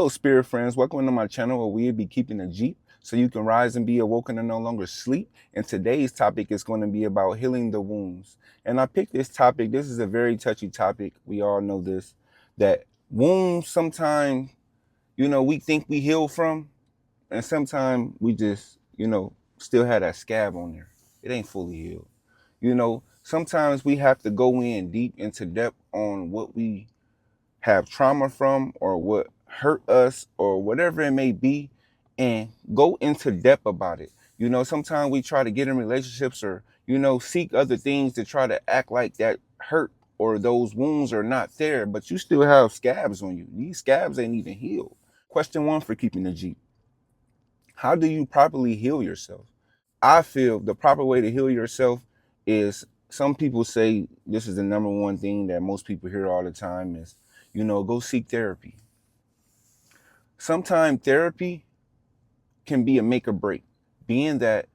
Hello, spirit friends. Welcome to my channel where we'll be keeping a Jeep so you can rise and be awoken and no longer sleep. And today's topic is going to be about healing the wounds. And I picked this topic. This is a very touchy topic. We all know this, that wounds sometimes, we think we heal from, and sometimes we just, still have that scab on there. It ain't fully healed. Sometimes we have to go in deep into depth on what we have trauma from or what hurt us or whatever it may be, and go into depth about it. Sometimes we try to get in relationships or, seek other things to try to act like that hurt or those wounds are not there, but you still have scabs on you. These scabs ain't even healed. Question one for keeping the Jeep. How do you properly heal yourself? I feel the proper way to heal yourself is, some people say this is the number one thing that most people hear all the time is, go seek therapy. Sometimes therapy can be a make or break, being that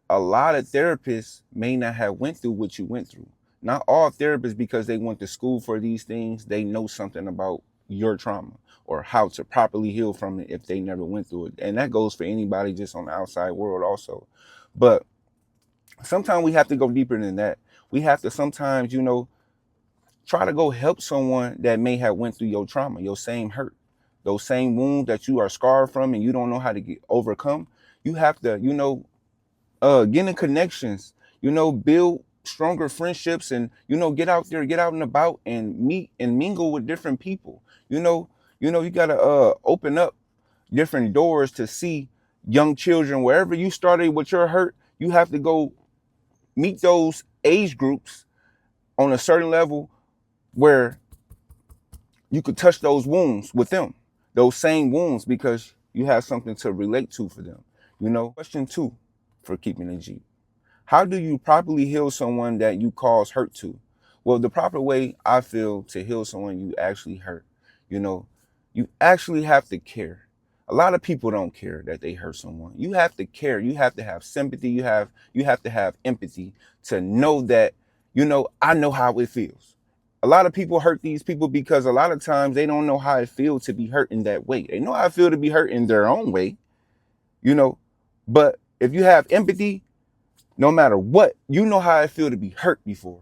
a lot of therapists may not have went through what you went through. Not all therapists, because they went to school for these things, they know something about your trauma or how to properly heal from it if they never went through it. And that goes for anybody just on the outside world also. But sometimes we have to go deeper than that. We have to sometimes, try to go help someone that may have went through your trauma, your same hurt, those same wounds that you are scarred from and you don't know how to overcome. You have to, get in connections, build stronger friendships and, get out there, get out and about and meet and mingle with different people. You got to open up different doors to see young children. Wherever you started with your hurt, you have to go meet those age groups on a certain level where you could touch those wounds with them, those same wounds, because you have something to relate to for them. Question two for keeping it G. How do you properly heal someone that you cause hurt to? Well, the proper way I feel to heal someone you actually hurt, you actually have to care. A lot of people don't care that they hurt someone. You have to care. You have to have sympathy. You have to have empathy to know that, I know how it feels. A lot of people hurt these people because a lot of times they don't know how it feels to be hurt in that way. They know how it feels to be hurt in their own way, but if you have empathy, no matter what, you know how it feel to be hurt before,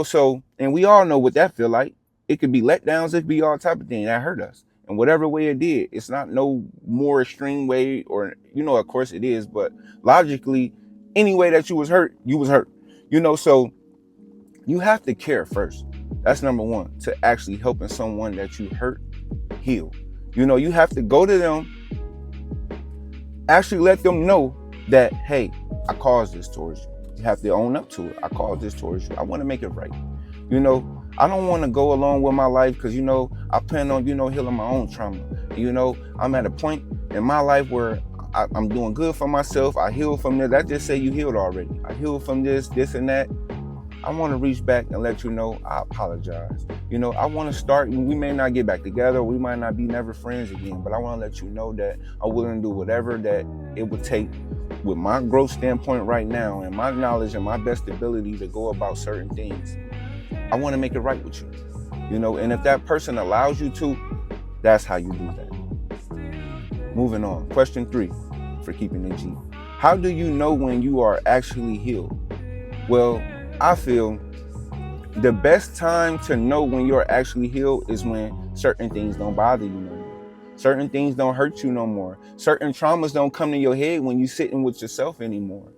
so, and we all know what that feel like. It could be letdowns, it could be all type of thing that hurt us. And whatever way it did, it's not no more extreme way, or, of course it is, but logically, any way that you was hurt, so you have to care first. That's number one, to actually helping someone that you hurt heal. You have to go to them, actually let them know that, hey, I caused this towards you. You have to own up to it. I caused this towards you. I want to make it right. I don't want to go along with my life because, I plan on, healing my own trauma. I'm at a point in my life where I'm doing good for myself. I healed from this. That just say you healed already. I healed from this and that. I want to reach back and let you know I apologize. I want to start, we may not get back together. We might not be never friends again, but I want to let you know that I'm willing to do whatever that it would take with my growth standpoint right now and my knowledge and my best ability to go about certain things. I want to make it right with you, and if that person allows you to, that's how you do that. Moving on. Question three for keeping it G. How do you know when you are actually healed? Well, I feel the best time to know when you're actually healed is when certain things don't bother you no more. Certain things don't hurt you no more. Certain traumas don't come to your head when you're sitting with yourself anymore,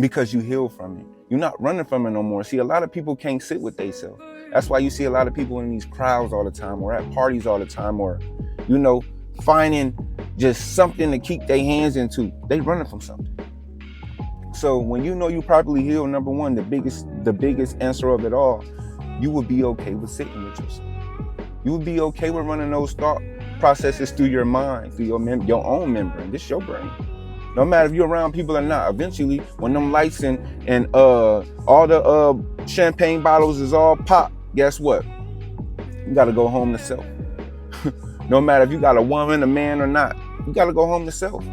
because you heal from it. You're not running from it no more. See, a lot of people can't sit with themselves. That's why you see a lot of people in these crowds all the time, or at parties all the time, or, finding just something to keep their hands into. They running from something. So when you properly heal, number one, the biggest answer of it all, you will be okay with sitting with yourself. You will be okay with running those thought processes through your mind, through your own membrane. This is your brain. No matter if you're around people or not, eventually when them lights and all the champagne bottles is all popped, guess what? You got to go home to self. No matter if you got a woman, a man or not, you got to go home to self.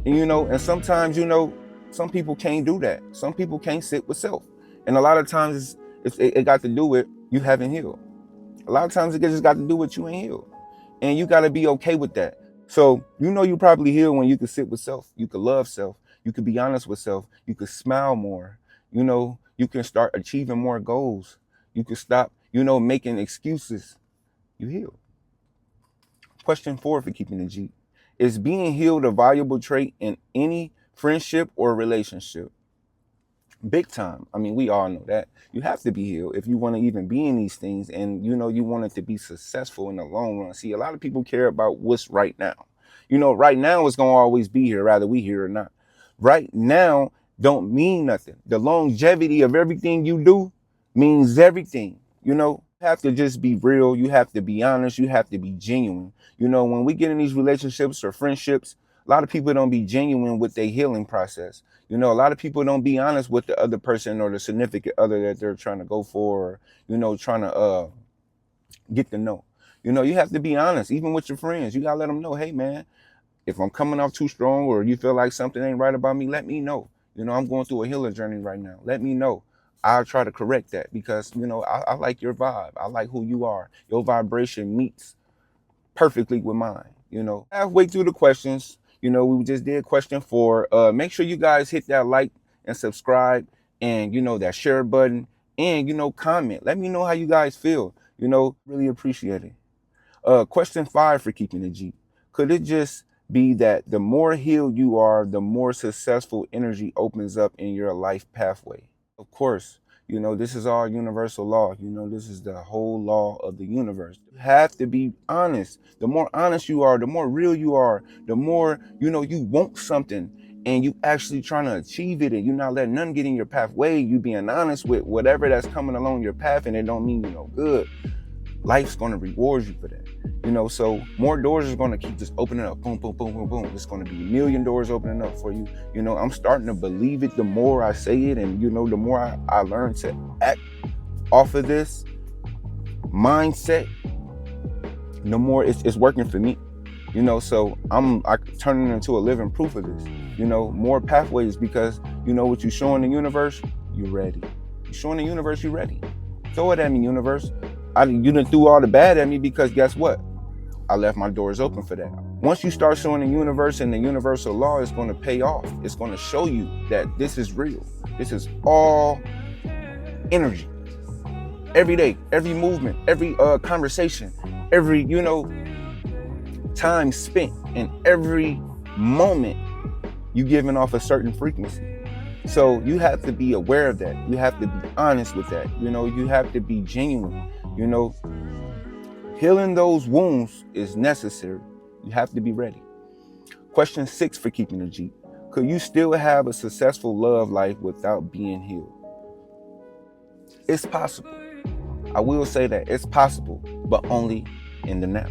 And and sometimes some people can't do that. Some people can't sit with self. And a lot of times it got to do with you haven't healed. A lot of times it just got to do with you ain't healed. And you got to be okay with that. So, you probably heal when you can sit with self, you could love self, you could be honest with self, you could smile more, you can start achieving more goals, you could stop, making excuses. You heal. Question 4 for keeping the Jeep. Is being healed a valuable trait in any friendship or relationship? Big time. I mean, we all know that. You have to be healed if you want to even be in these things, and you want it to be successful in the long run. See, a lot of people care about what's right now. Right now it's gonna always be here, rather we here or not. Right now don't mean nothing. The longevity of everything you do means everything. You have to just be real, you have to be honest, you have to be genuine. When we get in these relationships or friendships, a lot of people don't be genuine with their healing process. A lot of people don't be honest with the other person or the significant other that they're trying to go for, or, trying to get to know. You have to be honest, even with your friends. You gotta let them know, hey man, if I'm coming off too strong or you feel like something ain't right about me, let me know. I'm going through a healing journey right now. Let me know. I'll try to correct that because, I like your vibe. I like who you are. Your vibration meets perfectly with mine. Halfway through the questions, we just did question 4. Make sure you guys hit that like and subscribe, and that share button, and comment. Let me know how you guys feel. Really appreciate it. Question 5 for keeping the Jeep. Could it just be that the more healed you are, the more successful energy opens up in your life pathway? Of course, this is all universal law. This is the whole law of the universe. You have to be honest. The more honest you are, the more real you are, the more, you want something and you actually trying to achieve it, and you're not letting none get in your pathway. You being honest with whatever that's coming along your path, and it don't mean you no good. Life's going to reward you for that. So more doors is going to keep just opening up. Boom, boom, boom, boom, boom. It's going to be a million doors opening up for you. I'm starting to believe it the more I say it, and the more I learn to act off of this mindset, the more it's working for me. So I turning into a living proof of this. More pathways, because what you showing the universe, you ready. You showing the universe, you ready. Throw it at me, universe. You done threw all the bad at me, because guess what? I left my doors open for that. Once you start showing the universe and the universal law, it's going to pay off. It's going to show you that this is real. This is all energy. Every day, every movement, every conversation, every, time spent, and every moment you giving off a certain frequency. So you have to be aware of that. You have to be honest with that. You have to be genuine. Healing those wounds is necessary. You have to be ready. Question 6 for keeping the Jeep. Could you still have a successful love life without being healed? It's possible. I will say that it's possible, but only in the now.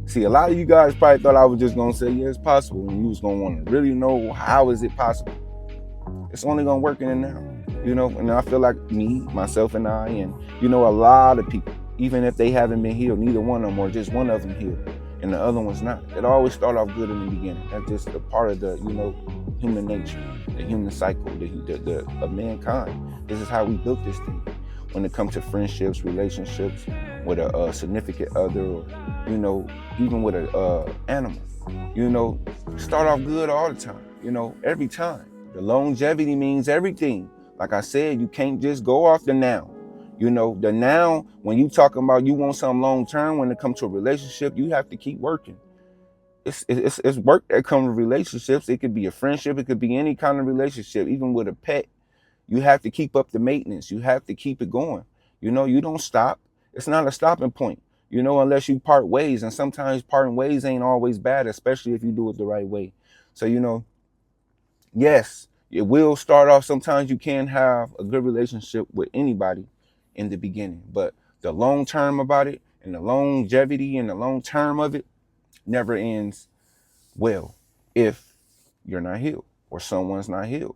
See, a lot of you guys probably thought I was just going to say, yeah, it's possible, and you was going to want to really know how is it possible. It's only going to work in the now. And I feel like me, myself, and I, and a lot of people, even if they haven't been healed, neither one of them, or just one of them healed and the other one's not. It always start off good in the beginning. That's just a part of the human nature, the human cycle, the of mankind. This is how we built this thing. When it comes to friendships, relationships with a significant other, or even with a animal, start off good all the time. Every time. The longevity means everything. Like I said, you can't just go off the now. The now, when you talking about you want something long term, when it comes to a relationship, you have to keep working. It's work that comes with relationships. It could be a friendship, it could be any kind of relationship, even with a pet. You have to keep up the maintenance. You have to keep it going. You don't stop. It's not a stopping point, unless you part ways. And sometimes parting ways ain't always bad, especially if you do it the right way. So, yes, it will start off. Sometimes you can have a good relationship with anybody in the beginning, but the long term about it, and the longevity and the long term of it, never ends well if you're not healed or someone's not healed.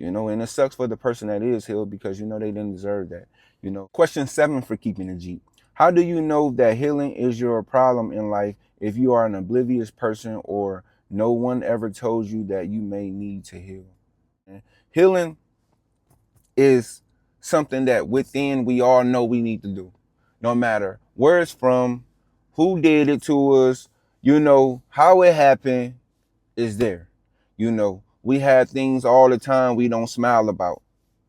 And it sucks for the person that is healed, because they didn't deserve that. Question 7 for keeping the Jeep. How do you know that healing is your problem in life if you are an oblivious person, or no one ever told you that you may need to heal? Healing is something that within we all know we need to do, no matter where it's from, who did it to us, how it happened is there. We have things all the time we don't smile about.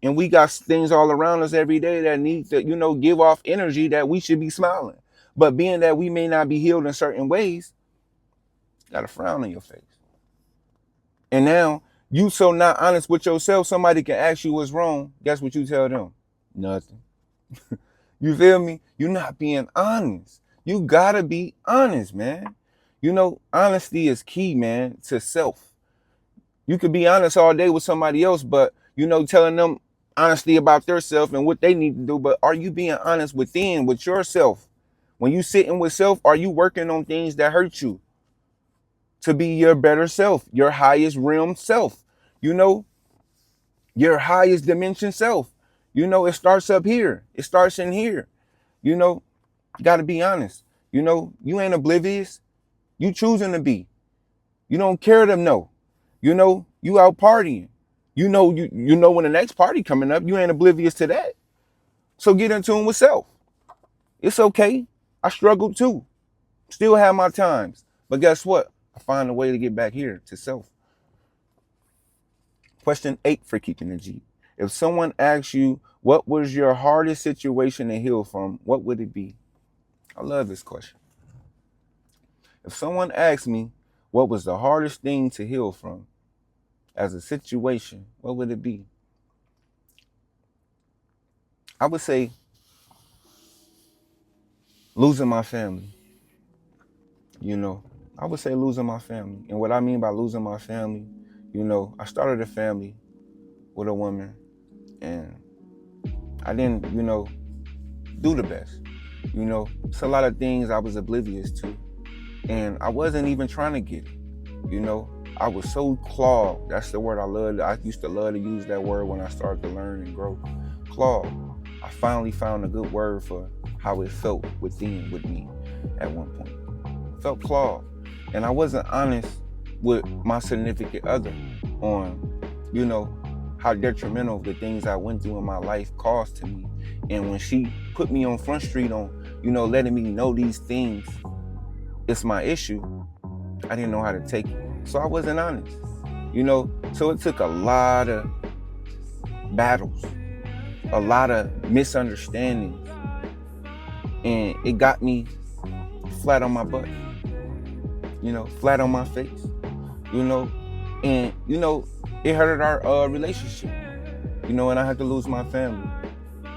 And we got things all around us every day that need to, give off energy that we should be smiling. But being that we may not be healed in certain ways, got a frown on your face. And now you so not honest with yourself, somebody can ask you what's wrong. Guess what you tell them? Nothing. You feel me? You're not being honest. You gotta be honest, man. Honesty is key, man, to self. You could be honest all day with somebody else, but telling them honesty about themselves and what they need to do. But are you being honest within, with yourself? When you sitting with self, are you working on things that hurt you to be your better self, your highest realm self? Your highest dimension self. It starts up here. It starts in here. You got to be honest. You ain't oblivious. You choosing to be. You don't care to know. You out partying. You know when the next party coming up, you ain't oblivious to that. So get in tune with self. It's okay. I struggled too. Still have my times. But guess what? I find a way to get back here to self. Question 8 for Keepinitgeep. If someone asks you, what was your hardest situation to heal from, what would it be? I love this question. If someone asks me, what was the hardest thing to heal from as a situation, what would it be? I would say losing my family. I would say losing my family. And what I mean by losing my family, I started a family with a woman and I didn't, do the best. It's a lot of things I was oblivious to and I wasn't even trying to get it. I was so clogged. That's the word I love. I used to love to use that word when I started to learn and grow. Clogged. I finally found a good word for how it felt with me at one point. I felt clogged. And I wasn't honest with my significant other on, how detrimental the things I went through in my life caused to me. And when she put me on Front Street on, letting me know these things, it's my issue, I didn't know how to take it. So I wasn't honest, so it took a lot of battles, a lot of misunderstandings, and it got me flat on my butt, flat on my face, and, it hurted our relationship, and I had to lose my family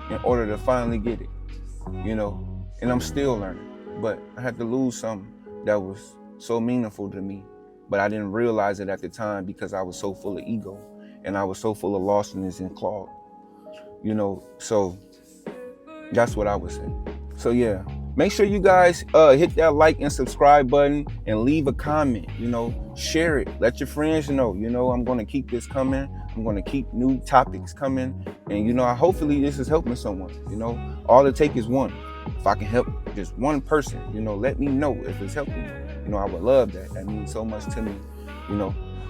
in order to finally get it, and I'm still learning, but I had to lose something that was so meaningful to me, but I didn't realize it at the time because I was so full of ego and I was so full of lostness and clog, so that's what I would say. So yeah, make sure you guys hit that like and subscribe button and leave a comment, share it, let your friends know, I'm going to keep this coming. I'm going to keep new topics coming. And, hopefully this is helping someone, all it takes is one. If I can help just one person, let me know if it's helping you. I would love that. That means so much to me,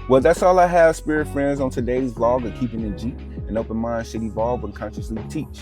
Well, that's all I have, spirit friends, on today's vlog of Keepinitgeep. An open mind should evolve and consciously teach.